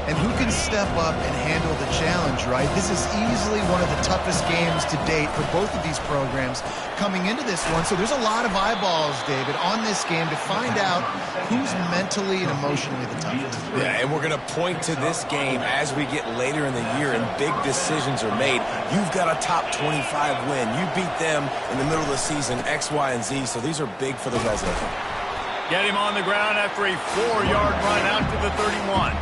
and who can step up and handle the challenge, right? This is easily one of the toughest games to date for both of these programs coming into this one. So there's a lot of eyeballs, David, on this game to find out who's mentally and emotionally the toughest. Yeah, and we're going to point to this game as we get later in the year and big decisions are made. You've got a top 25 win. You beat them in the middle of the season, X, Y, and Z, so these are big for the Red Zone. Get him on the ground after a 4-yard run out to the 31.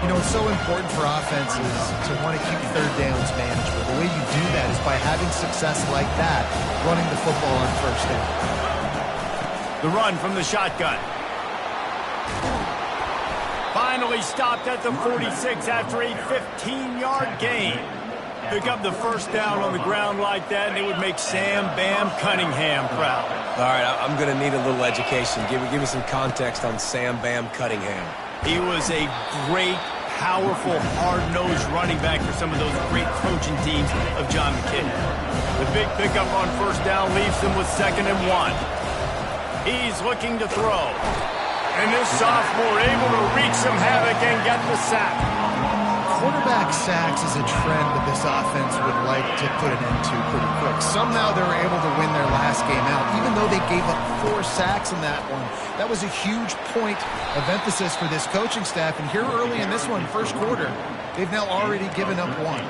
You know, it's so important for offenses to want to keep third downs manageable. The way you do that is by having success like that, running the football on first down. The run from the shotgun. Finally stopped at the 46 after a 15-yard gain. Pick up the first down on the ground like that, and it would make Sam Bam Cunningham proud. All right, I'm going to need a little education. Give me some context on Sam Bam Cunningham. He was a great, powerful, hard-nosed running back for some of those great Trojan teams of John McKinney. The big pickup on first down leaves them with 2nd and 1. He's looking to throw. And this sophomore able to wreak some havoc and get the sack. Quarterback sacks is a trend that this offense would like to put an end to pretty quick. Somehow they were able to win their last game out, even though they gave up 4 sacks in that one. That was a huge point of emphasis for this coaching staff. And here early in this one, first quarter, they've now already given up 1.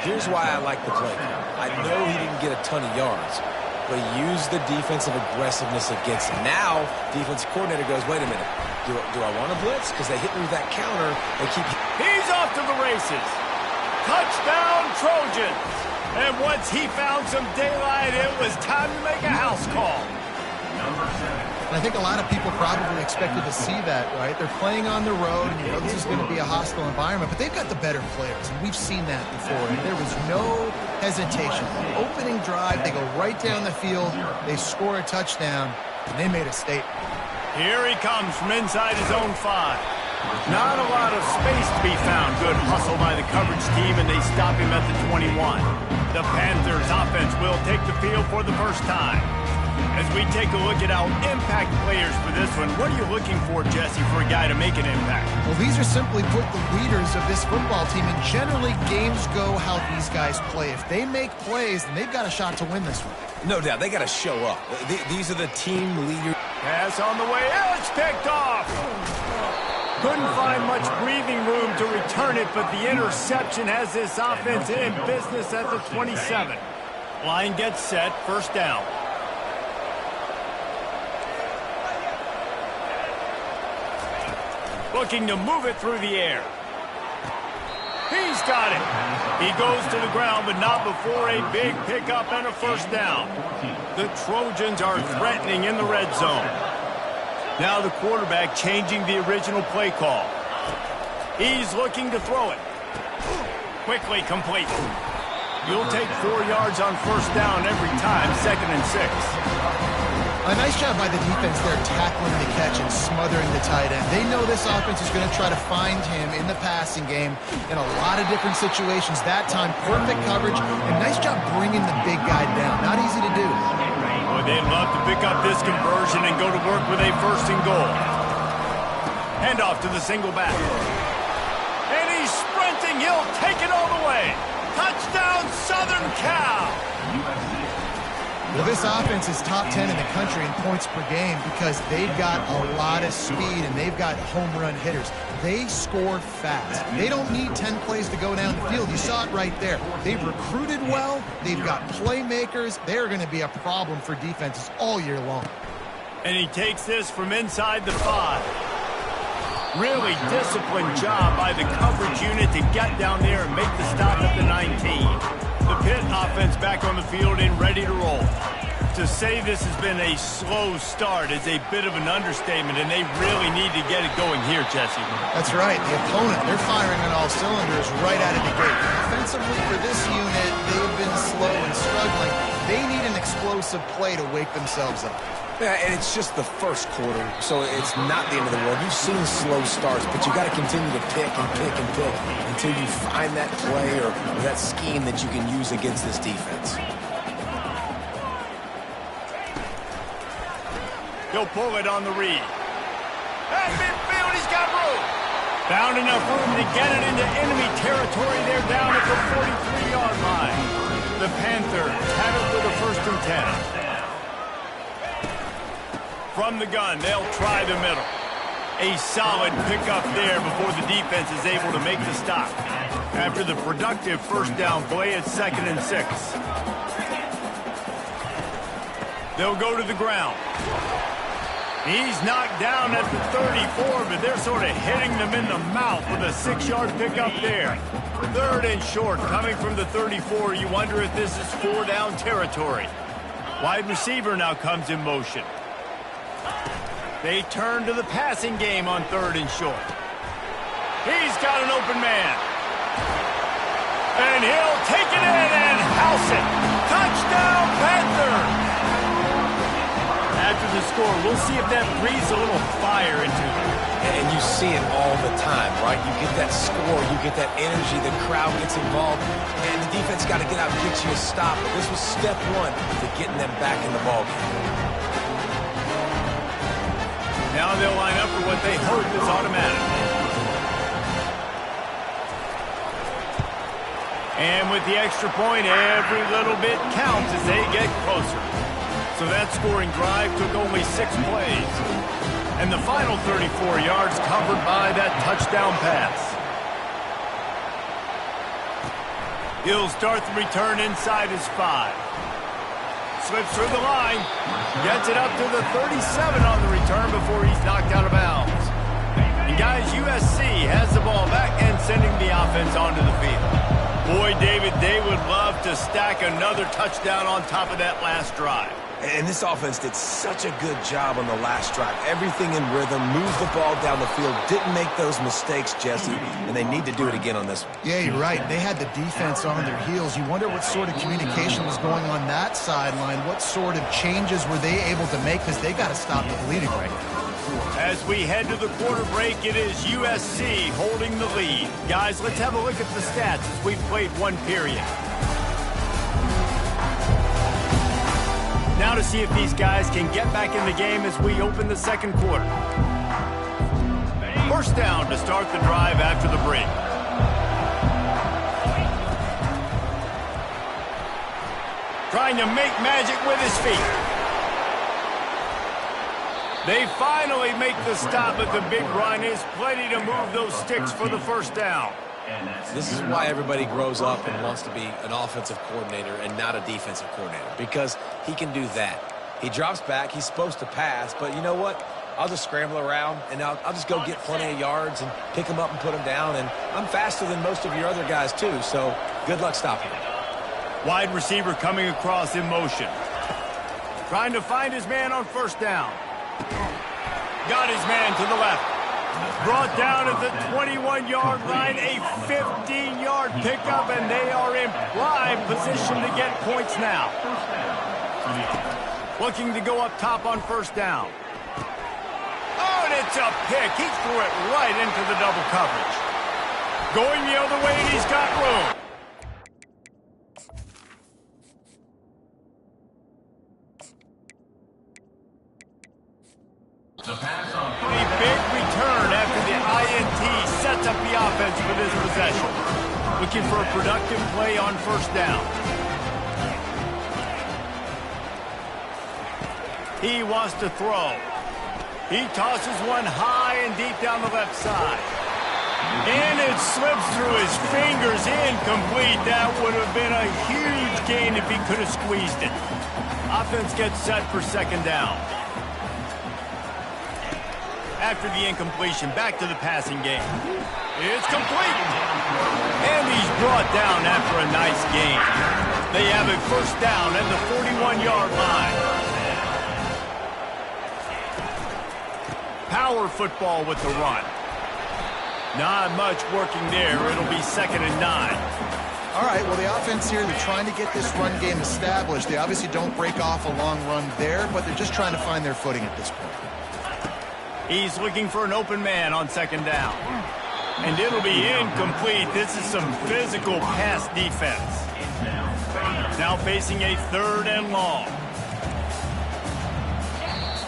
Here's why I like the play. I know he didn't get a ton of yards, but he used the defensive aggressiveness against him. Now, defensive coordinator goes, wait a minute. Do I want to blitz? Because they hit me with that counter. They keep... He's off to the races. Touchdown, Trojans. And once he found some daylight, it was time to make a house call. And I think a lot of people probably expected to see that, right? They're playing on the road, and you know this is going to be a hostile environment, but they've got the better players, and we've seen that before. And there was no hesitation. Opening drive, they go right down the field, they score a touchdown, and they made a statement. Here he comes from inside his own 5. Not a lot of space to be found. Good hustle by the coverage team, and they stop him at the 21. The Panthers offense will take the field for the first time. As we take a look at our impact players for this one, what are you looking for, Jesse, for a guy to make an impact? Well, these are simply put the leaders of this football team, and generally games go how these guys play. If they make plays, then they've got a shot to win this one. No doubt, they got to show up. These are the team leaders. Pass on the way out, it's picked off. Couldn't find much breathing room to return it, but the interception has this offense in business at the 27. Line gets set, first down. Looking to move it through the air. He's got it. He goes to the ground, but not before a big pickup and a first down. The Trojans are threatening in the red zone. Now the quarterback changing the original play call. He's looking to throw it. Quickly complete. You'll take 4 yards on first down every time, 2nd and 6. A nice job by the defense there tackling the catch and smothering the tight end. They know this offense is going to try to find him in the passing game in a lot of different situations. That time, perfect coverage, and nice job bringing the big guy down. Not easy to do. Boy, they'd love to pick up this conversion and go to work with a 1st and goal. Hand off to the single back. And he's sprinting. He'll take it all the way. Touchdown, Southern Cal. Well, this offense is top 10 in the country in points per game because they've got a lot of speed and they've got home run hitters. They score fast. They don't need 10 plays to go down the field. You saw it right there. They've recruited well. They've got playmakers. They're going to be a problem for defenses all year long. And he takes this from inside the 5. Really disciplined job by the coverage unit to get down there and make the stop at the 19. The Pitt offense back on the field and ready to roll. To say this has been a slow start is a bit of an understatement, and they really need to get it going here, Jesse. That's right. The opponent, they're firing on all cylinders right out of the gate. Offensively for this unit, they've been slow and struggling. They need an explosive play to wake themselves up. Yeah, and it's just the first quarter, so it's not the end of the world. You've seen slow starts, but you got to continue to pick and pick and pick until you find that play or that scheme that you can use against this defense. He'll pull it on the read. At midfield, he's got room. Found enough room to get it into enemy territory. They're down at the 43-yard line. The Panthers have it for the 1st and 10. From the gun, they'll try the middle. A solid pickup there before the defense is able to make the stop. After the productive first down play, it's 2nd and 6. They'll go to the ground. He's knocked down at the 34, but they're sort of hitting them in the mouth with a 6-yard pickup there. 3rd and short, coming from the 34. You wonder if this is 4-down territory. Wide receiver now comes in motion. They turn to the passing game on 3rd and short. He's got an open man. And he'll take it in and house it. Touchdown, Panthers! After the score, we'll see if that breathes a little fire into them. And you see it all the time, right? You get that score, you get that energy, the crowd gets involved, and the defense got to get out and get you a stop. But this was step one to getting them back in the ballgame. Now they'll line up for what they hope is automatic. And with the extra point, every little bit counts as they get closer. So that scoring drive took only 6 plays. And the final 34 yards covered by that touchdown pass. He'll start the return inside his 5. Slips through the line. Gets it up to the 37 on the return before he's knocked out of bounds. And guys, USC has the ball back and sending the offense onto the field. Boy, David, they would love to stack another touchdown on top of that last drive. And this offense did such a good job on the last drive. Everything in rhythm, moved the ball down the field, didn't make those mistakes, Jesse, and they need to do it again on this one. Yeah, you're right. They had the defense on their heels. You wonder what sort of communication was going on that sideline. What sort of changes were they able to make, because they got to stop the bleeding right now. As we head to the quarter break, it is USC holding the lead. Guys, let's have a look at the stats as we've played one period. Now to see if these guys can get back in the game as we open the second quarter. First down to start the drive after the break. Trying to make magic with his feet. They finally make the stop, but the big run is plenty to move those sticks for the first down. This is why everybody grows up and wants to be an offensive coordinator and not a defensive coordinator, because he can do that. He drops back. He's supposed to pass, but you know what? I'll just scramble around, and I'll just go get plenty of yards and pick them up and put them down, and I'm faster than most of your other guys, too, so good luck stopping him. Wide receiver coming across in motion. Trying to find his man on first down. Got his man to the left. Brought down at the 21-yard line, a 15-yard pickup, and they are in prime position to get points now. Looking to go up top on first down. Oh, and it's a pick. He threw it right into the double coverage. Going the other way, and he's got room. A big return after the INT sets up the offense for this possession. Looking for a productive play on first down. He wants to throw. He tosses one high and deep down the left side. And it slips through his fingers, incomplete. That would have been a huge gain if he could have squeezed it. Offense gets set for second down. After the incompletion, back to the passing game. It's complete. And he's brought down after a nice gain. They have a first down at the 41-yard line. Power football with the run. Not much working there. It'll be 2nd and 9. All right, well, the offense here, they're trying to get this run game established. They obviously don't break off a long run there, but they're just trying to find their footing at this point. He's looking for an open man on second down. And it'll be incomplete. This is some physical pass defense. Now facing a 3rd and long.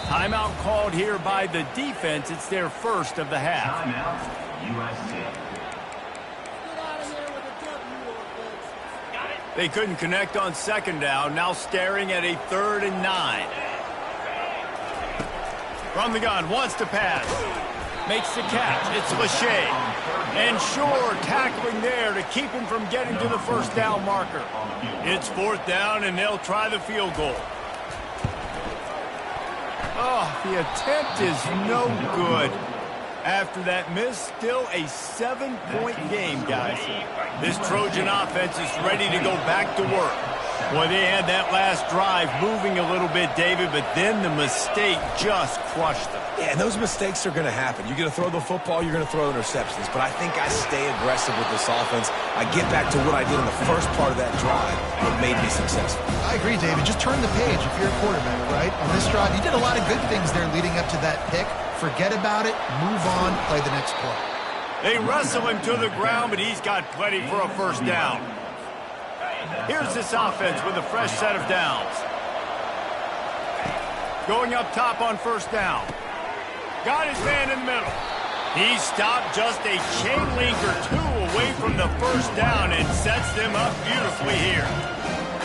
Timeout called here by the defense. It's their first of the half. They couldn't connect on second down. Now staring at a 3rd and 9. From the gun, wants to pass. Makes the catch. It's Lachey. And sure, tackling there to keep him from getting to the first down marker. It's 4th down, and they'll try the field goal. Oh, the attempt is no good. After that miss, still a 7-point game, guys. This Trojan offense is ready to go back to work. Boy, they had that last drive moving a little bit, David, but then the mistake just crushed them. Yeah, and those mistakes are going to happen. You're going to throw the football, you're going to throw interceptions. But I think I stay aggressive with this offense. I get back to what I did in the first part of that drive that made me successful. I agree, David. Just turn the page if you're a quarterback, right? On this drive, you did a lot of good things there leading up to that pick. Forget about it, move on, play the next play. They wrestle him to the ground, but he's got plenty for a first down. Here's this offense with a fresh set of downs. Going up top on first down. Got his man in the middle. He stopped just a chain link or 2 away from the first down and sets them up beautifully here.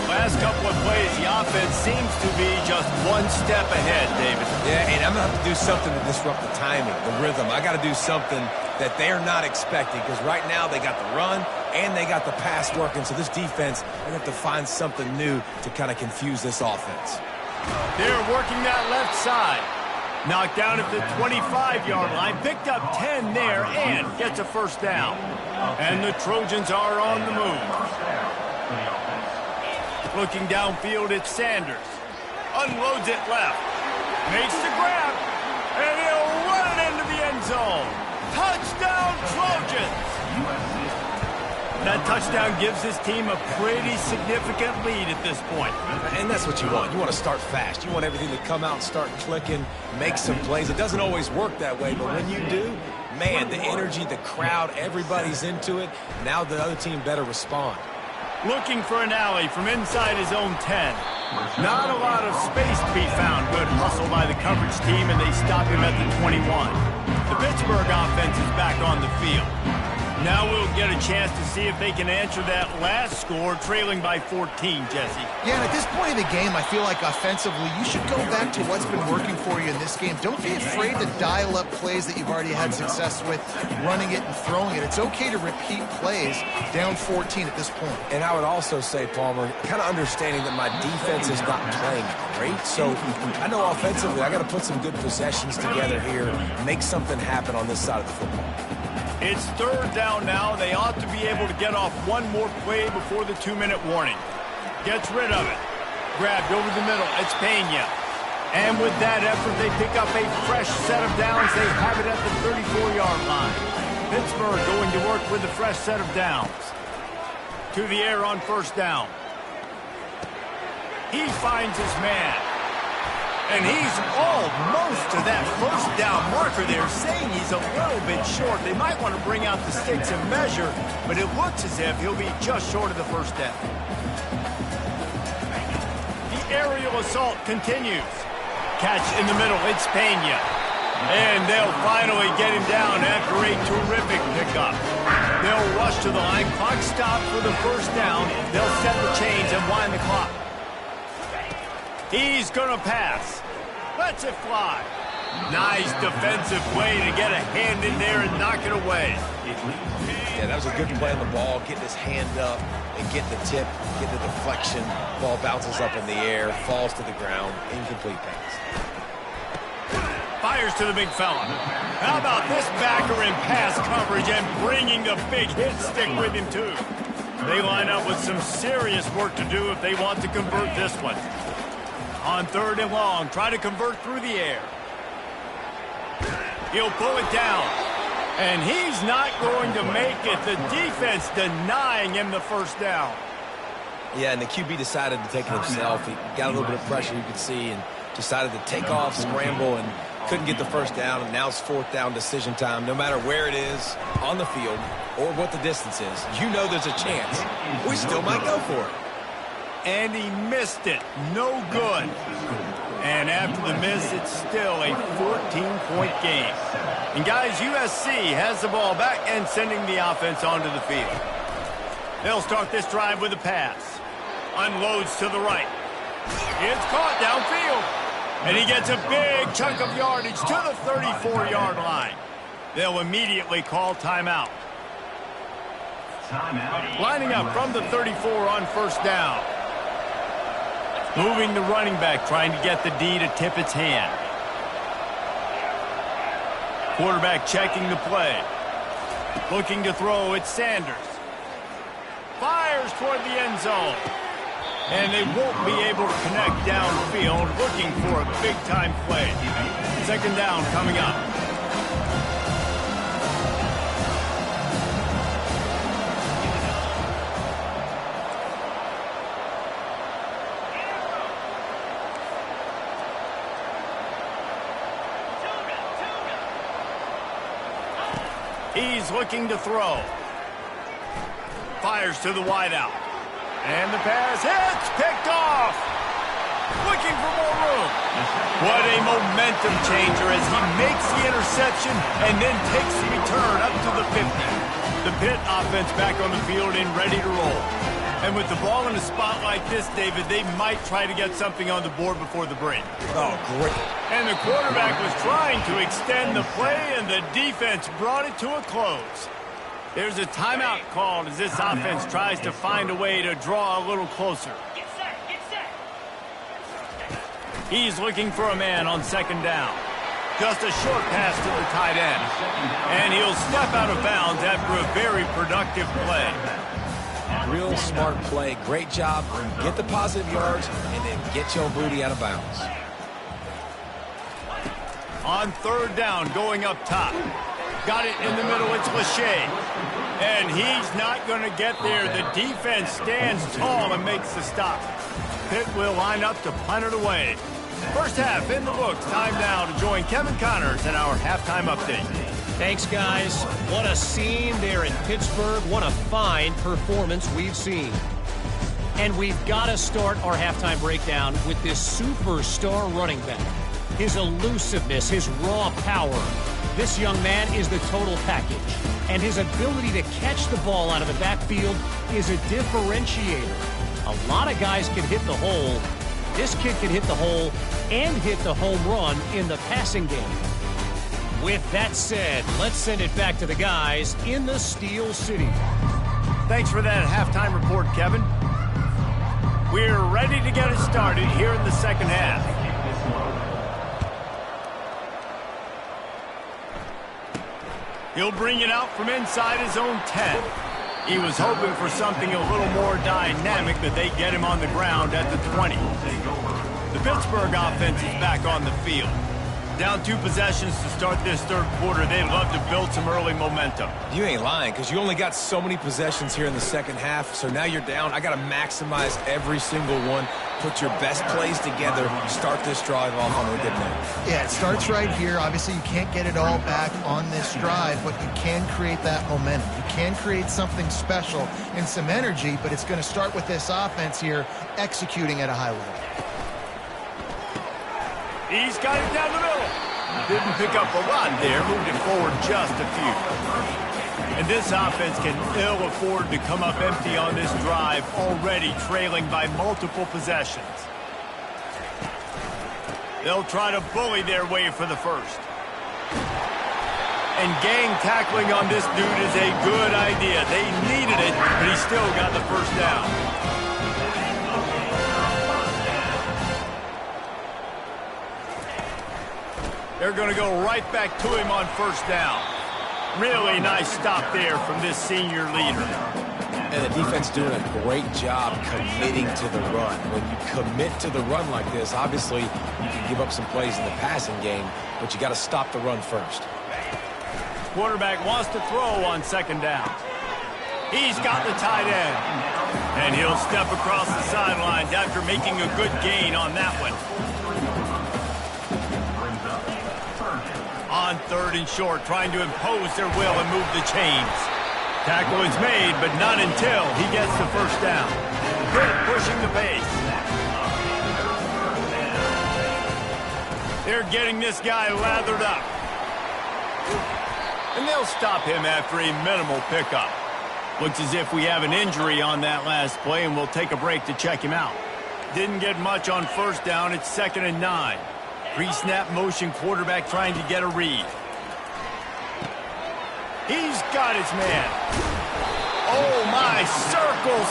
Last couple of plays, the offense seems to be just one step ahead, David. Yeah, and I'm going to have to do something to disrupt the timing, the rhythm. I got to do something that they're not expecting because right now they got the run and they got the pass working. So this defense, they're going to have to find something new to kind of confuse this offense. They're working that left side. Knocked down at the 25-yard line. Picked up 10 there and gets a first down. And the Trojans are on the move. Looking downfield, it's Sanders. Unloads it left. Makes the grab. And he'll run it into the end zone. Touchdown, Trojans! That touchdown gives his team a pretty significant lead at this point. And that's what you want. You want to start fast. You want everything to come out and start clicking, make some plays. It doesn't always work that way, but when you do, man, the energy, the crowd, everybody's into it. Now the other team better respond. Looking for an alley from inside his own 10. Not a lot of space to be found. Good hustle by the coverage team, and they stop him at the 21. The Pittsburgh offense is back on the field. Now we'll get a chance to see if they can answer that last score, trailing by 14, Jesse. Yeah, and at this point in the game, I feel like offensively, you should go back to what's been working for you in this game. Don't be afraid to dial up plays that you've already had success with, running it and throwing it. It's okay to repeat plays down 14 at this point. And I would also say, Palmer, kind of understanding that my defense is not playing great. So I know offensively, I got to put some good possessions together here, make something happen on this side of the football. It's 3rd down now. They ought to be able to get off one more play before the 2-minute warning. Gets rid of it. Grabbed over the middle. It's Pena. And with that effort, they pick up a fresh set of downs. They have it at the 34-yard line. Pittsburgh going to work with a fresh set of downs. To the air on first down. He finds his man. And he's almost to that first down marker there, saying he's a little bit short. They might want to bring out the sticks and measure, but it looks as if he'll be just short of the first down. The aerial assault continues. Catch in the middle, it's Pena. And they'll finally get him down after a terrific pickup. They'll rush to the line, clock stopped for the first down. They'll set the chains and wind the clock. He's going to pass. Lets it fly. Nice defensive play to get a hand in there and knock it away. Yeah, that was a good play on the ball, getting his hand up and get the tip, get the deflection. Ball bounces up in the air, falls to the ground, incomplete pass. Fires to the big fella. How about this backer in pass coverage and bringing the big hit stick with him too. They line up with some serious work to do if they want to convert this one. On 3rd and long, try to convert through the air. He'll pull it down. And he's not going to make it. The defense denying him the first down. Yeah, and the QB decided to take it himself. He got a little bit of pressure, you could see, and decided to take off, scramble, and couldn't get the first down. And now it's 4th down decision time. No matter where it is on the field or what the distance is, you know there's a chance. We still might go for it. and he missed it. No good. And after the miss, it's still a 14-point game. And guys, USC has the ball back and sending the offense onto the field. They'll start this drive with a pass. Unloads to the right. It's caught downfield. And he gets a big chunk of yardage to the 34-yard line. They'll immediately call timeout. Lining up from the 34 on first down. Moving the running back, trying to get the D to tip its hand. Quarterback checking the play. Looking to throw, it's Sanders. Fires toward the end zone. And they won't be able to connect downfield, looking for a big-time play. Second down coming up. He's looking to throw. Fires to the wideout. And the pass hits, picked off. Looking for more room. What a momentum changer as he makes the interception and then takes the return up to the 50. The Pitt offense back on the field and ready to roll. And with the ball in a spot like this, David, they might try to get something on the board before the break. Oh, great. And the quarterback was trying to extend the play, and the defense brought it to a close. There's a timeout called as this offense tries to find a way to draw a little closer. Get set. He's looking for a man on second down. Just a short pass to the tight end. And he'll step out of bounds after a very productive play. Real smart play. Great job. Get the positive yards and then get your booty out of bounds. On third down, going up top. Got it in the middle. It's Lachey. And he's not going to get there. The defense stands tall and makes the stop. Pitt will line up to punt it away. First half in the books. Time now to join Kevin Connors in our halftime update. Thanks, guys. What a scene there in Pittsburgh. What a fine performance we've seen. And we've got to start our halftime breakdown with this superstar running back. His elusiveness, his raw power. This young man is the total package. And his ability to catch the ball out of the backfield is a differentiator. A lot of guys can hit the hole. This kid can hit the hole and hit the home run in the passing game. With that said, let's send it back to the guys in the Steel City. Thanks for that halftime report, Kevin. We're ready to get it started here in the second half. He'll bring it out from inside his own 10. He was hoping for something a little more dynamic, but they get him on the ground at the 20. The Pittsburgh offense is back on the field. Down 2 possessions to start this third quarter. They'd love to build some early momentum. You ain't lying, because you only got so many possessions here in the second half, so now you're down. I got to maximize every single one, put your best plays together, start this drive off on a good note. Yeah, it starts right here. Obviously, you can't get it all back on this drive, but you can create that momentum. You can create something special and some energy, but it's going to start with this offense here executing at a high level. He's got it down the middle. Didn't pick up a lot there, moved it forward just a few. And this offense can ill afford to come up empty on this drive, already trailing by multiple possessions. They'll try to bully their way for the first. And gang tackling on this dude is a good idea. They needed it, but he still got the first down. They're going to go right back to him on first down. Really nice stop there from this senior leader. And the defense doing a great job committing to the run. When you commit to the run like this, obviously you can give up some plays in the passing game, but you got to stop the run first. Quarterback wants to throw on second down. He's got the tight end. And he'll step across the sidelines after making a good gain on that one. On third and short, trying to impose their will and move the chains. Tackle is made, but not until he gets the first down. hit pushing the pace. They're getting this guy lathered up. And they'll stop him after a minimal pickup. Looks as if we have an injury on that last play, and we'll take a break to check him out. Didn't get much on first down. It's 2nd and 9. Pre-snap motion, quarterback trying to get a read. He's got his man. Oh, my. Circle.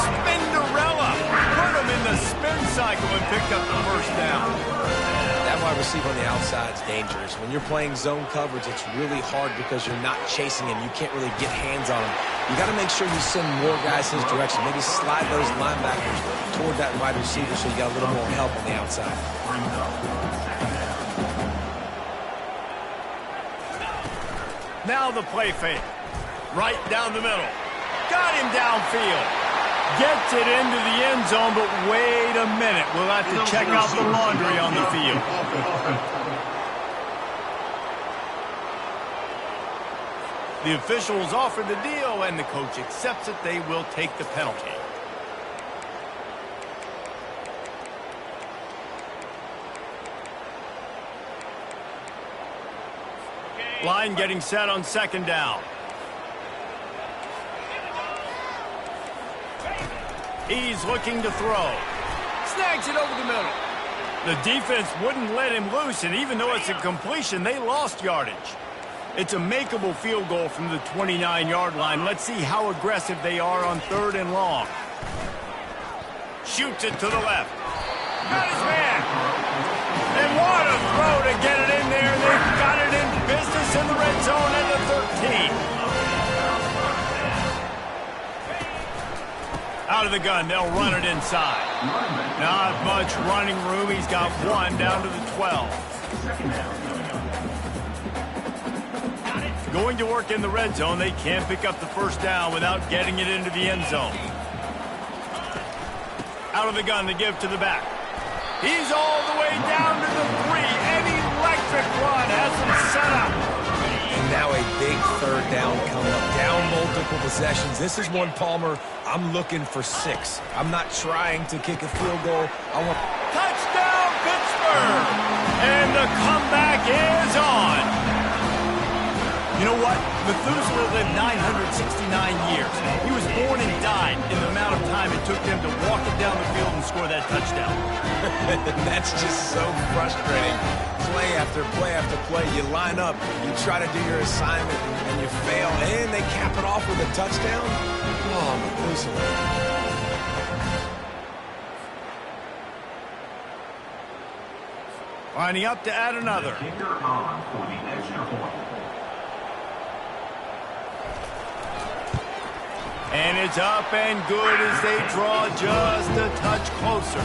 Spinderella. Put him in the spin cycle and picked up the first down. That wide receiver on the outside is dangerous. When you're playing zone coverage, it's really hard because you're not chasing him. You can't really get hands on him. You got to make sure you send more guys his direction. Maybe slide those linebackers toward that wide receiver so you got a little more help on the outside. Now the play fake. Right down the middle. Got him downfield. Gets it into the end zone, but wait a minute. We'll have to check out the laundry on the field. The officials offer the deal, and the coach accepts it. They will take the penalty. Line getting set on 2nd down. He's looking to throw. Snags it over the middle. The defense wouldn't let him loose, and even though it's a completion, they lost yardage. It's a makeable field goal from the 29-yard line. Let's see how aggressive they are on 3rd and long. Shoots it to the left. Got his man. And what a throw to get it in there. They've got it in business in the red zone at the 13. Out of the gun, they'll run it inside. Not much running room. He's got 1 down to the 12. Going to work in the red zone. They can't pick up the first down without getting it into the end zone. Out of the gun, they give to the back. He's all the way down to the 3. An electric run has him set up. And now a big 3rd down coming up. Down multiple possessions. This is one, Palmer, I'm looking for 6. I'm not trying to kick a field goal. I want... Touchdown, Pittsburgh! And the comeback is on. You know what? Methuselah lived 969 years. He was born and died in the amount of time it took them to walk it down the field and score that touchdown. That's just so frustrating. Play after play after play. You line up, you try to do your assignment, and you fail, and they cap it off with a touchdown? Oh, Methuselah. Lining up to add another. Kicker on for the extra point. And it's up and good as they draw just a touch closer.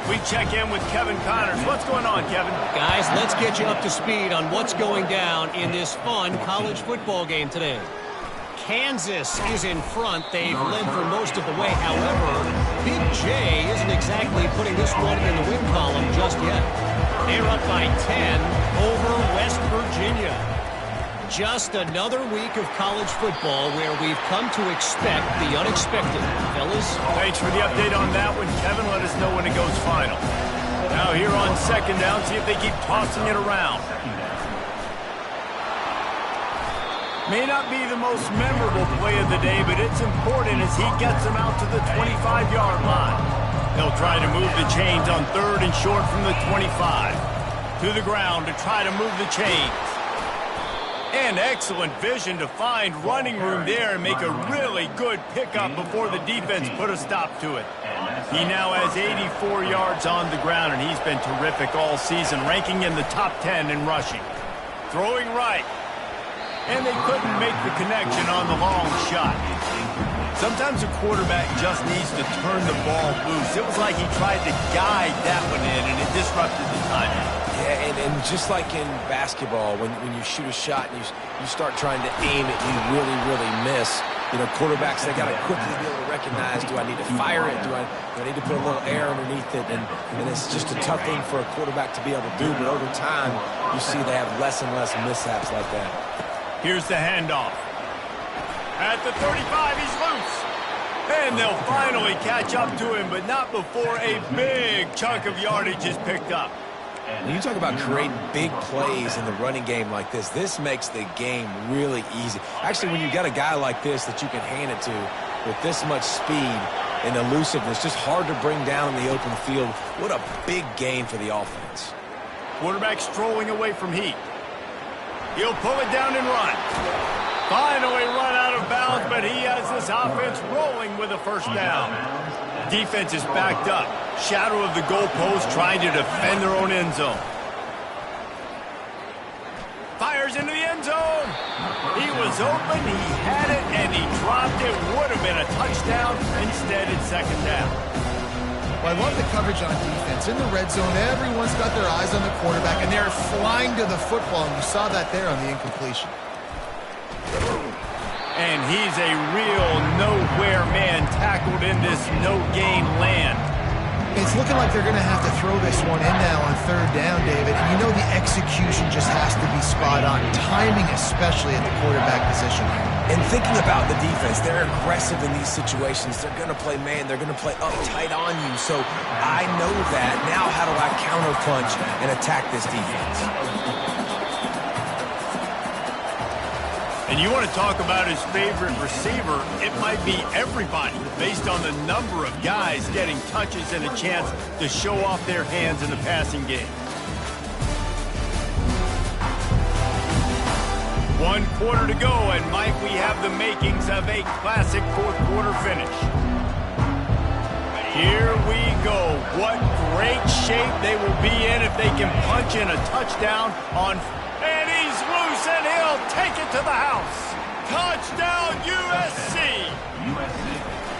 We check in with Kevin Connors. What's going on, Kevin? Guys, let's get you up to speed on what's going down in this fun college football game today. Kansas is in front. They've led for most of the way. However, Big J isn't exactly putting this one in the win column just yet. They're up by 10 over West Virginia. Just another week of college football where we've come to expect the unexpected. Fellas? Thanks for the update on that one, Kevin. Let us know when it goes final. Now here on 2nd down, see if they keep tossing it around. May not be the most memorable play of the day, but it's important as he gets them out to the 25-yard line. They'll try to move the chains on 3rd and short from the 25. To the ground to try to move the chains. And excellent vision to find running room there and make a really good pickup before the defense put a stop to it. He now has 84 yards on the ground, and he's been terrific all season, ranking in the top 10 in rushing. Throwing right. And they couldn't make the connection on the long shot. Sometimes a quarterback just needs to turn the ball loose. It was like he tried to guide that one in, and it disrupted the timing. Yeah, and just like in basketball, when you shoot a shot and you start trying to aim it, you really, really miss. You know, quarterbacks, they got to quickly be able to recognize, do I need to fire it? Do I need to put a little air underneath it? And it's just a tough thing for a quarterback to be able to do. But over time, you see they have less and less mishaps like that. Here's the handoff. At the 35, he's loose. And they'll finally catch up to him, but not before a big chunk of yardage is picked up. When you talk about creating big plays in the running game like this makes the game really easy. Actually, when you got a guy like this that you can hand it to with this much speed and elusiveness, just hard to bring down in the open field, what a big game for the offense. Quarterback strolling away from heat. He'll pull it down and run. Finally run out of bounds, but he has this offense rolling with a first down. Defense is backed up. Shadow of the goalpost trying to defend their own end zone. Fires into the end zone. He was open, he had it, and he dropped it. Would have been a touchdown. Instead, it's second down. Well, I love the coverage on defense. In the red zone, everyone's got their eyes on the quarterback, and they're flying to the football, and you saw that there on the incompletion. And he's a real nowhere man tackled in this no-gain land. It's looking like they're going to have to throw this one in now on third down, David. And you know the execution just has to be spot on. Timing especially at the quarterback position here. And thinking about the defense, they're aggressive in these situations. They're going to play man. They're going to play up tight on you. So I know that. Now how do I counterpunch and attack this defense? And you want to talk about his favorite receiver, it might be everybody based on the number of guys getting touches and a chance to show off their hands in the passing game. 1 quarter to go, and Mike, we have the makings of a classic fourth quarter finish. Here we go. What great shape they will be in if they can punch in a touchdown on... And he's loose, and he'll take it to the house. Touchdown, USC.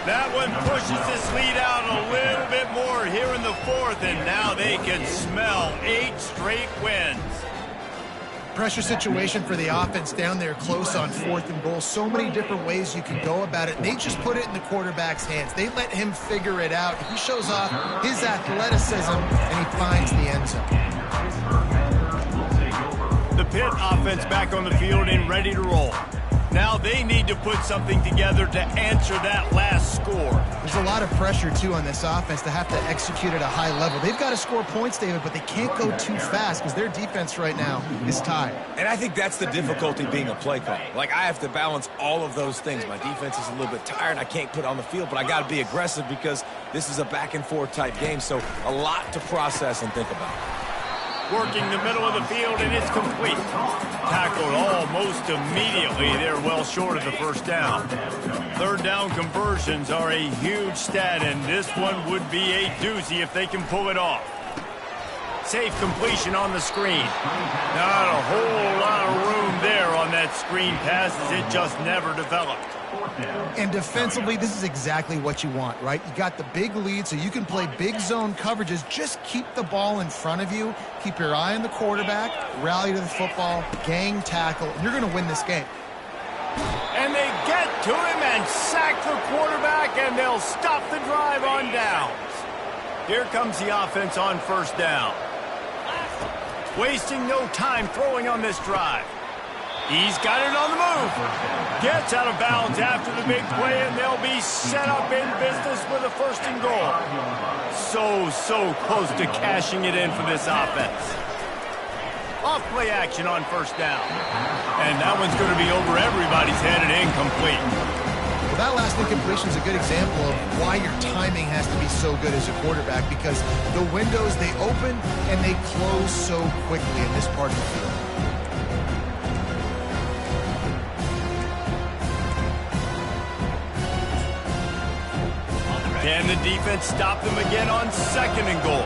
That one pushes this lead out a little bit more here in the fourth, and now they can smell 8 straight wins. Pressure situation for the offense down there close on 4th and goal. So many different ways you can go about it. They just put it in the quarterback's hands. They let him figure it out. He shows off his athleticism, and he finds the end zone. The Pitt offense back on the field and ready to roll. Now they need to put something together to answer that last score. There's a lot of pressure, too, on this offense to have to execute at a high level. They've got to score points, David, but they can't go too fast because their defense right now is tired. And I think that's the difficulty being a play caller. Like, I have to balance all of those things. My defense is a little bit tired. I can't put it on the field, but I got to be aggressive because this is a back-and-forth type game, so a lot to process and think about. Working the middle of the field, and it's complete. Tackled almost immediately. They're well short of the first down. Third down conversions are a huge stat, and this one would be a doozy if they can pull it off. Safe completion on the screen. Not a whole lot of room there on that screen pass as it just never developed. And defensively, this is exactly what you want, right? You got the big lead, so you can play big zone coverages. Just keep the ball in front of you. Keep your eye on the quarterback, rally to the football, gang tackle, and you're going to win this game. And they get to him and sack the quarterback, and they'll stop the drive on downs. Here comes the offense on first down. Wasting no time throwing on this drive. He's got it on the move. Gets out of bounds after the big play, and they'll be set up in business with a first and goal. So close to cashing it in for this offense. Off play action on first down. And that one's going to be over everybody's head and incomplete. Well, that last incompletion is a good example of why your timing has to be so good as a quarterback, because the windows, they open and they close so quickly in this part of the field. Can the defense stop them again on second and goal?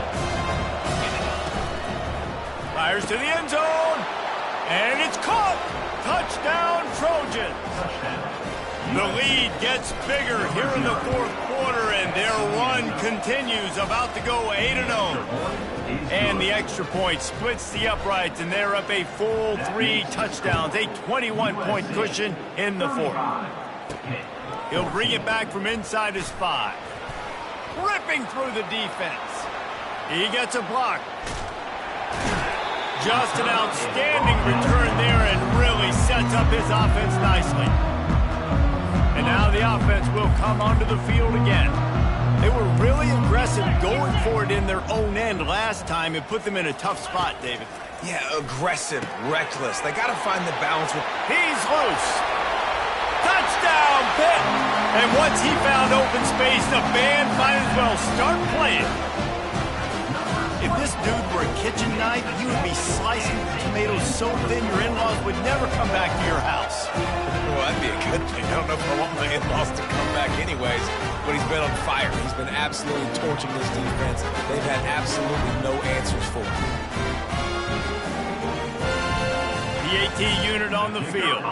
Fires to the end zone, and it's caught. Touchdown, Trojans. The lead gets bigger here in the fourth quarter, and their run continues, about to go 8-0. And the extra point splits the uprights, and they're up a full 3 touchdowns, a 21-point cushion in the fourth. He'll bring it back from inside his 5. Ripping through the defense. He gets a block. Just an outstanding return there, and really sets up his offense nicely. And now Now the offense will come onto the field again. They were really aggressive going for it in their own end last time and put them in a tough spot, David. Yeah, aggressive, reckless. They got to find the balance with... He's loose. Touchdown, Pitt! And once he found open space, the band might as well start playing. If this dude were a kitchen knife, he would be slicing tomatoes so thin your in-laws would never come back to your house. Well, that'd be a good thing. I don't know if I want my in-laws to come back anyways, but he's been on fire. He's been absolutely torching this defense. They've had absolutely no answers for him. The AT unit on the field.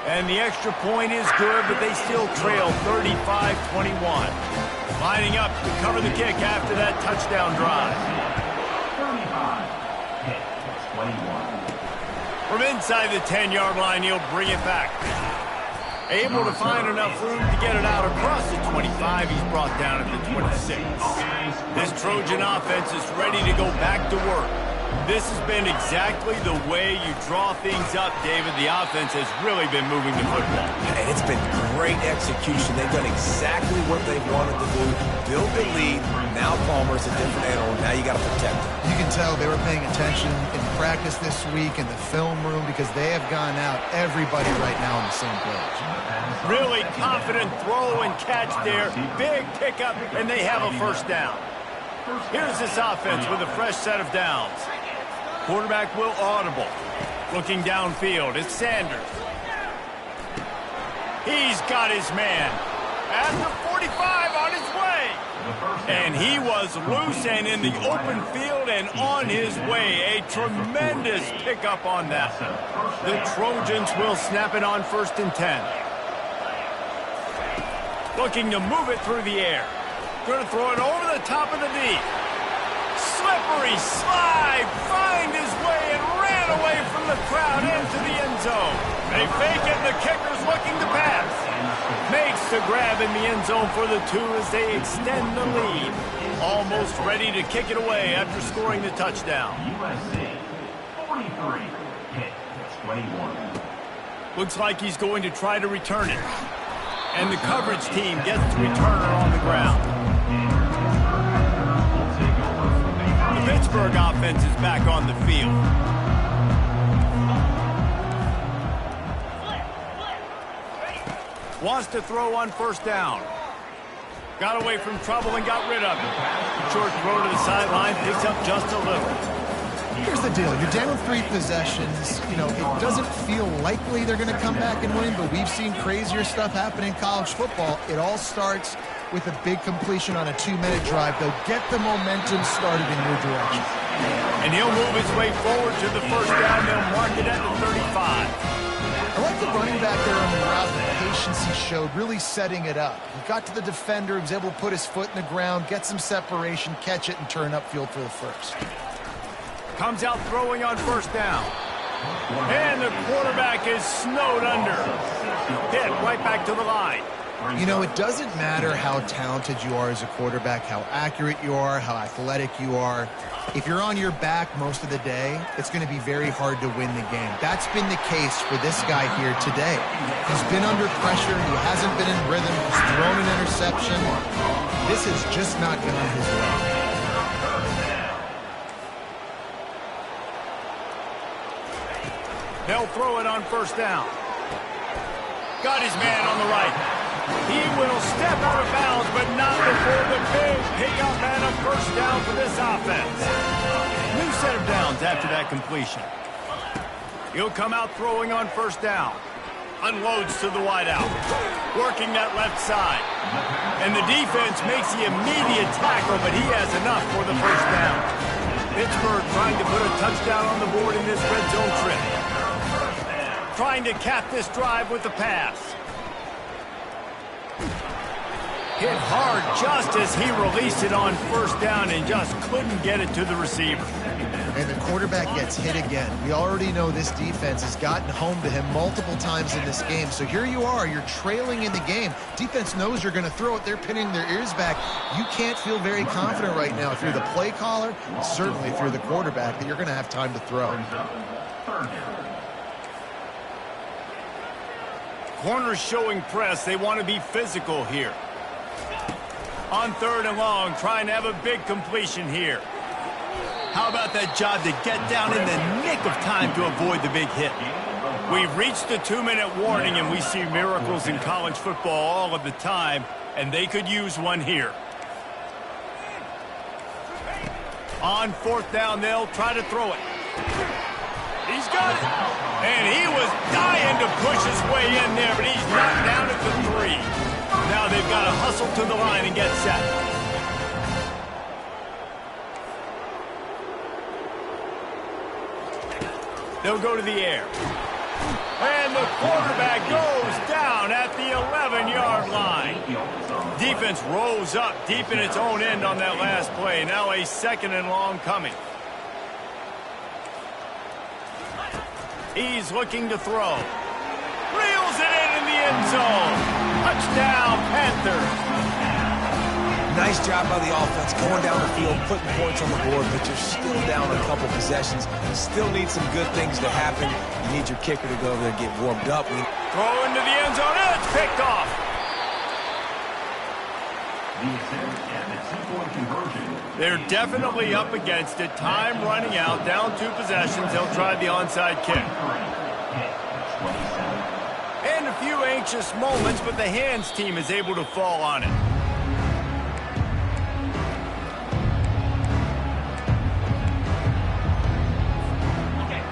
And the extra point is good, but they still trail 35-21. Lining up to cover the kick after that touchdown drive. 35, 21. From inside the 10-yard line, he'll bring it back. Able to find enough room to get it out across the 25. He's brought down at the 26. This Trojan offense is ready to go back to work. This has been exactly the way you draw things up, David. The offense has really been moving the football. And it's been great execution. They've done exactly what they've wanted to do. Build the lead. Now Palmer's a different animal. Now you got to protect him. You can tell they were paying attention in practice this week in the film room because they have gone out everybody right now on the same page. Really confident throw and catch there. Big pickup, and they have a first down. Here's this offense with a fresh set of downs. Quarterback will audible. Looking downfield, it's Sanders. He's got his man. At the 45 on his way. And he was loose and in the open field and on his way. A tremendous pickup on that. The Trojans will snap it on 1st and 10. Looking to move it through the air. Going to throw it over the top of the D. Slippery slide, find his way and ran away from the crowd into the end zone. They fake it, the kicker's looking to pass. Makes the grab in the end zone for the 2 as they extend the lead. Almost ready to kick it away after scoring the touchdown. USC 43, hit 21. Looks like he's going to try to return it. And the coverage team gets the returner on the ground. The Pittsburgh offense is back on the field. Wants to throw on 1st down. Got away from trouble and got rid of it. Short throw to the sideline, picks up just a little. Here's the deal. You're down 3 possessions. You know, it doesn't feel likely they're going to come back and win, but we've seen crazier stuff happen in college football. It all starts with a big completion on a 2-minute drive. They'll get the momentum started in your direction. And he'll move his way forward to the 1st down. They'll mark it at the 35. I like the running back there on the route, the patience he showed, really setting it up. He got to the defender, he was able to put his foot in the ground, get some separation, catch it, and turn upfield for the first. Comes out throwing on 1st down. And the quarterback is snowed under. Hit right back to the line. You know, it doesn't matter how talented you are as a quarterback, how accurate you are, how athletic you are. If you're on your back most of the day, it's going to be very hard to win the game. That's been the case for this guy here today. He's been under pressure. He hasn't been in rhythm. He's thrown an interception. This has just not gone his way. They'll throw it on 1st down. Got his man on the right. He will step out of bounds, but not before the big pickup and a 1st down for this offense. New set of downs after that completion. He'll come out throwing on 1st down. Unloads to the wideout. Working that left side. And the defense makes the immediate tackle, but he has enough for the 1st down. Pittsburgh trying to put a touchdown on the board in this red zone trip. Trying to cap this drive with the pass. Hit hard just as he released it on 1st down and just couldn't get it to the receiver. And the quarterback gets hit again. We already know this defense has gotten home to him multiple times in this game. So here you are, you're trailing in the game. Defense knows you're going to throw it. They're pinning their ears back. You can't feel very confident right now if you're the play caller, certainly if you're the quarterback, that you're going to have time to throw. Third down. Corners showing press. They want to be physical here. On 3rd and long, trying to have a big completion here. How about that job to get down in the nick of time to avoid the big hit? We've reached the 2-minute warning, and we see miracles in college football all of the time, and they could use one here. On 4th down, they'll try to throw it. He's got it. And he was dying to push his way in there, but he's knocked down at the 3. Now they've got to hustle to the line and get set. They'll go to the air. And the quarterback goes down at the 11-yard line. Defense rose up deep in its own end on that last play. Now a 2nd and long coming. He's looking to throw. Reels it in the end zone. Touchdown, Panthers. Nice job by the offense going down the field, putting points on the board, but you're still down a couple possessions. You still need some good things to happen. You need your kicker to go over there and get warmed up. Throw into the end zone, and it's picked off. The attempt at the 2-point conversion. They're definitely up against it. Time running out, down 2 possessions. They'll try the onside kick. And a few anxious moments, but the hands team is able to fall on it.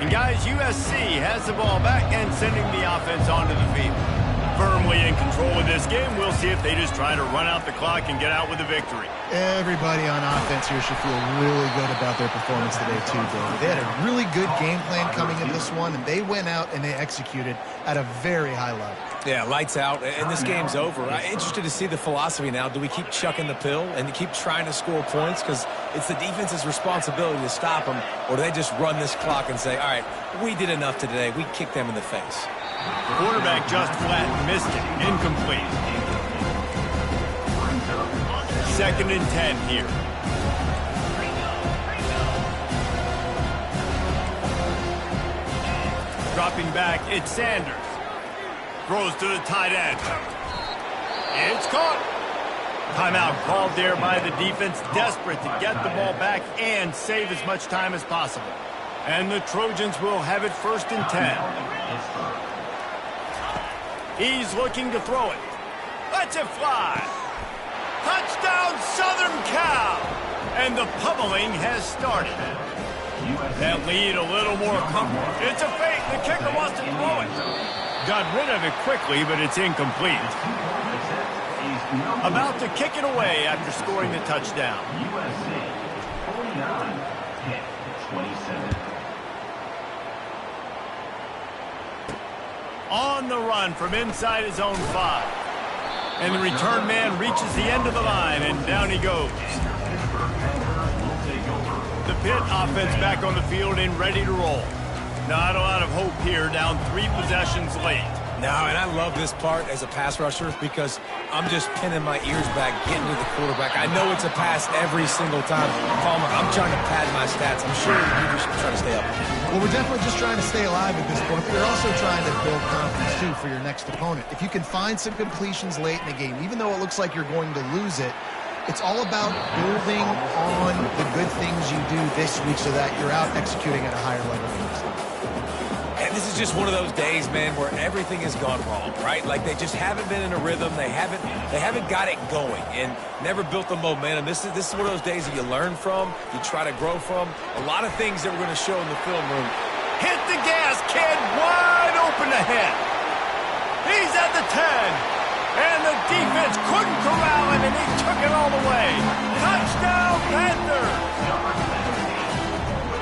And guys, USC has the ball back and sending the offense onto the field. Firmly in control of this game. We'll see if they just try to run out the clock and get out with a victory. Everybody on offense here should feel really good about their performance today too, David. They had a really good game plan coming in this one, and they went out and they executed at a very high level. Yeah, lights out, and this game's over. I'm interested to see the philosophy now. Do we keep chucking the pill and keep trying to score points? Because it's the defense's responsibility to stop them, or do they just run this clock and say, all right, we did enough today. We kicked them in the face. Quarterback just flat, missed it, incomplete. 2nd and 10 here. Dropping back, it's Sanders. Throws to the tight end. It's caught. Timeout called there by the defense, desperate to get the ball back and save as much time as possible. And the Trojans will have it 1st and 10. He's looking to throw it. Lets it fly. Touchdown, Southern Cal. And the pummeling has started. That lead a little more comfortable. It's a fake. The kicker wants to throw it. Got rid of it quickly, but it's incomplete. About to kick it away after scoring the touchdown. USC 49-27. On the run from inside his own 5. And the return man reaches the end of the line, and down he goes. The Pitt offense back on the field and ready to roll. Not a lot of hope here, down 3 possessions late. No, and I love this part as a pass rusher because I'm just pinning my ears back, getting to the quarterback. I know it's a pass every single time. Palmer, I'm trying to pad my stats. I'm sure you're just trying to stay up. Well, we're definitely just trying to stay alive at this point, but you're also trying to build confidence, too, for your next opponent. If you can find some completions late in the game, even though it looks like you're going to lose it, it's all about building on the good things you do this week so that you're out executing at a higher level next week. And this is just one of those days, man, where everything has gone wrong, right? Like they just haven't been in a rhythm. They haven't got it going and never built the momentum. This is one of those days that you learn from, you try to grow from. A lot of things that we're going to show in the film room. Hit the gas, kid, wide open ahead. He's at the 10. And the defense couldn't corral him, and he took it all the way. Touchdown, Panthers!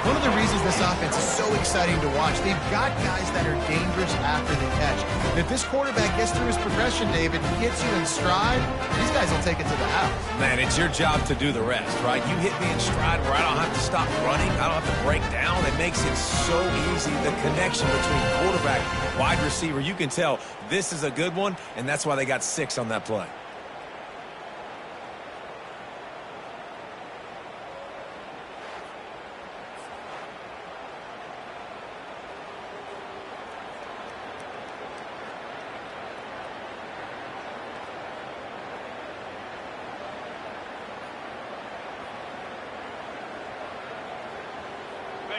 One of the reasons this offense is so exciting to watch, they've got guys that are dangerous after the catch. And if this quarterback gets through his progression, David, and gets you in stride, these guys will take it to the house. Man, it's your job to do the rest, right? You hit me in stride where I don't have to stop running. I don't have to break down. It makes it so easy. The connection between quarterback, wide receiver, you can tell this is a good one, and that's why they got 6 on that play.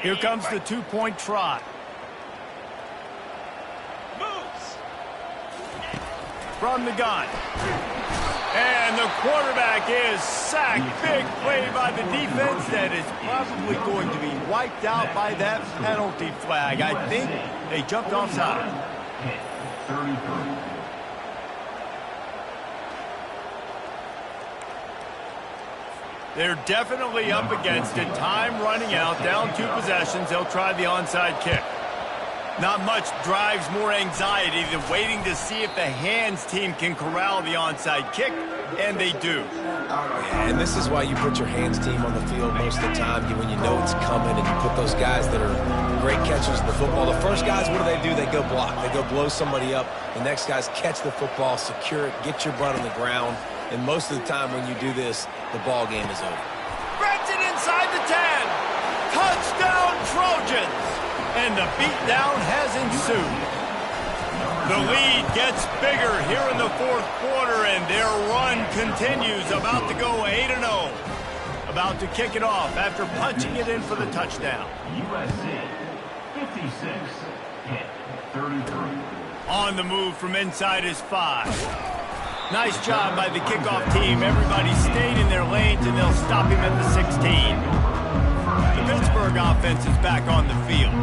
Here comes the two-point try. From the gun. And the quarterback is sacked. Big play by the defense that is probably going to be wiped out by that penalty flag. I think they jumped offside. 33. They're definitely up against it. Time running out. Down 2 possessions. They'll try the onside kick. Not much drives more anxiety than waiting to see if the hands team can corral the onside kick, and they do. Yeah, and this is why you put your hands team on the field most of the time when you know it's coming, and you put those guys that are great catchers of the football. The first guys, what do? They go block. They go blow somebody up. The next guys catch the football, secure it, get your butt on the ground, and most of the time when you do this, the ball game is over. Threads it inside the 10. Touchdown, Trojans! And the beatdown has ensued. The lead gets bigger here in the 4th quarter, and their run continues. About to go 8-0. About to kick it off after punching it in for the touchdown. USC 56, hit 33. On the move from inside his 5. Nice job by the kickoff team. Everybody stayed in their lanes, and they'll stop him at the 16. The Pittsburgh offense is back on the field.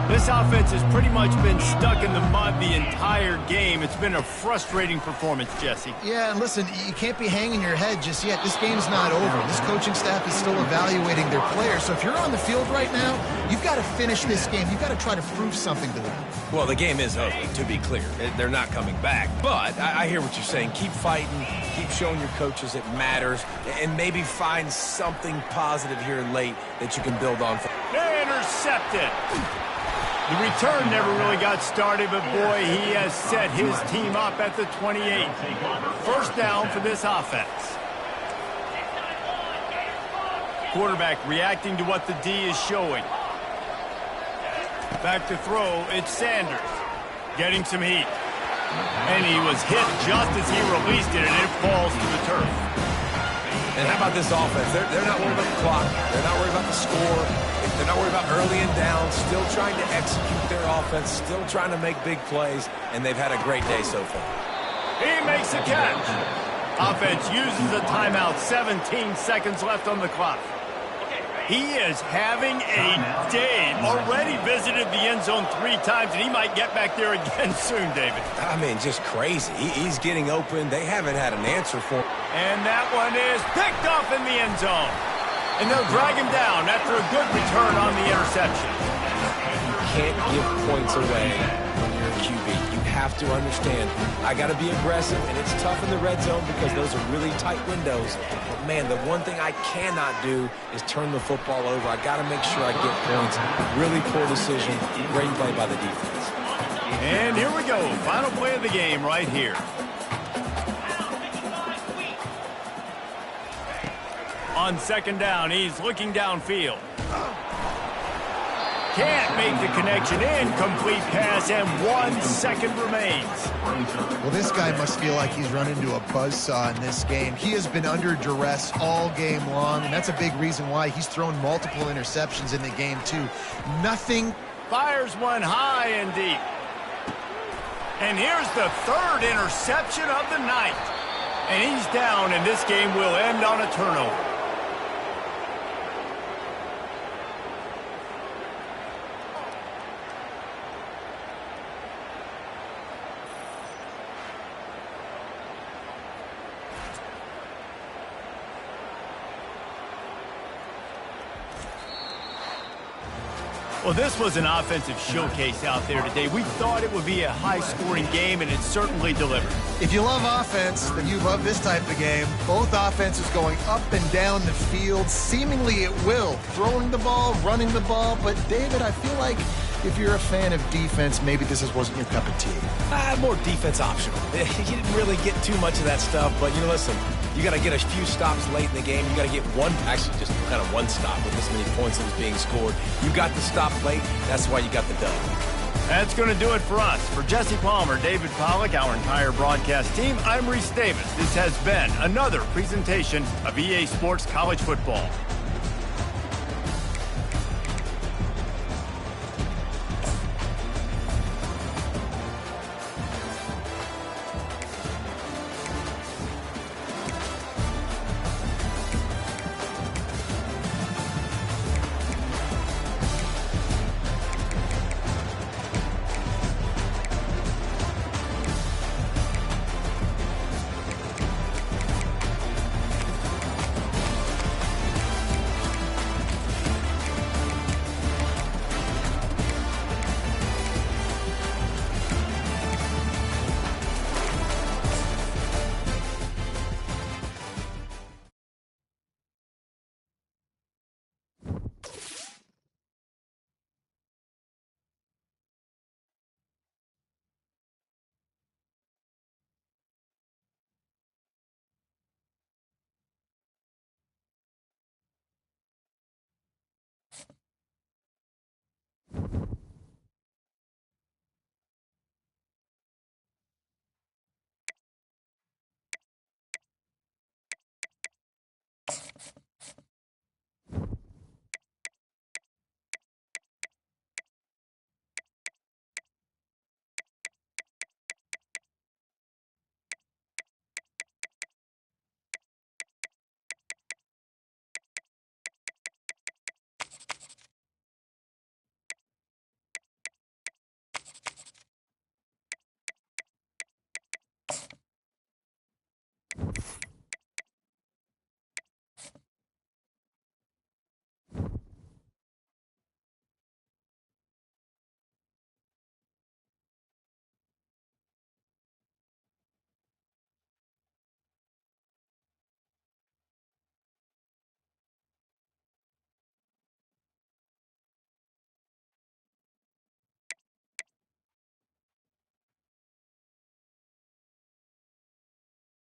This offense has pretty much been stuck in the mud the entire game. It's been a frustrating performance, Jesse. Yeah, and listen, you can't be hanging your head just yet. This game's not over. This coaching staff is still evaluating their players. So if you're on the field right now, you've got to finish this game. You've got to try to prove something to them. Well, the game is over, to be clear. They're not coming back. But I hear what you're saying. Keep fighting. Keep showing your coaches it matters. And maybe find something positive here late that you can build on. Intercepted. The return never really got started, but boy, he has set his team up at the 28. First down for this offense. Quarterback reacting to what the D is showing. Back to throw, it's Sanders. Getting some heat. And he was hit just as he released it, and it falls to the turf. And how about this offense? They're not worried about the clock. They're not worried about the score. They're not worried about early and down. Still trying to execute their offense. Still trying to make big plays. And they've had a great day so far. He makes a catch. Offense uses a timeout. 17 seconds left on the clock. He is having a day. Already visited the end zone 3 times, and he might get back there again soon, David. I mean, just crazy. He's getting open. They haven't had an answer for him. And that one is picked off in the end zone. And they'll drag him down after a good return on the interception. You can't give points away when you're a QB. You have to understand, I got to be aggressive, and it's tough in the red zone because those are really tight windows. But, man, the one thing I cannot do is turn the football over. I got to make sure I get points. Really poor decision. Great play by the defense. And here we go. Final play of the game right here. On second down, he's looking downfield. Can't make the connection. Incomplete pass, and 1 second remains. Well, this guy must feel like he's run into a buzzsaw in this game. He has been under duress all game long, and that's a big reason why he's thrown multiple interceptions in the game, too. Nothing. Fires one high and deep. And here's the 3rd interception of the night. And he's down, and this game will end on a turnover. Well, this was an offensive showcase out there today. We thought it would be a high-scoring game, and it certainly delivered. If you love offense, then you love this type of game. Both offenses going up and down the field, seemingly at will. Throwing the ball, running the ball. But, David, I feel like if you're a fan of defense, maybe this wasn't your cup of tea. More defense optional. You didn't really get too much of that stuff, but, listen, you got to get a few stops late in the game. You got to get just kind of one stop with this many points that was being scored. You got the stop late. That's why you got the dub. That's going to do it for us. For Jesse Palmer, David Pollack, our entire broadcast team, I'm Reese Davis. This has been another presentation of EA Sports College Football.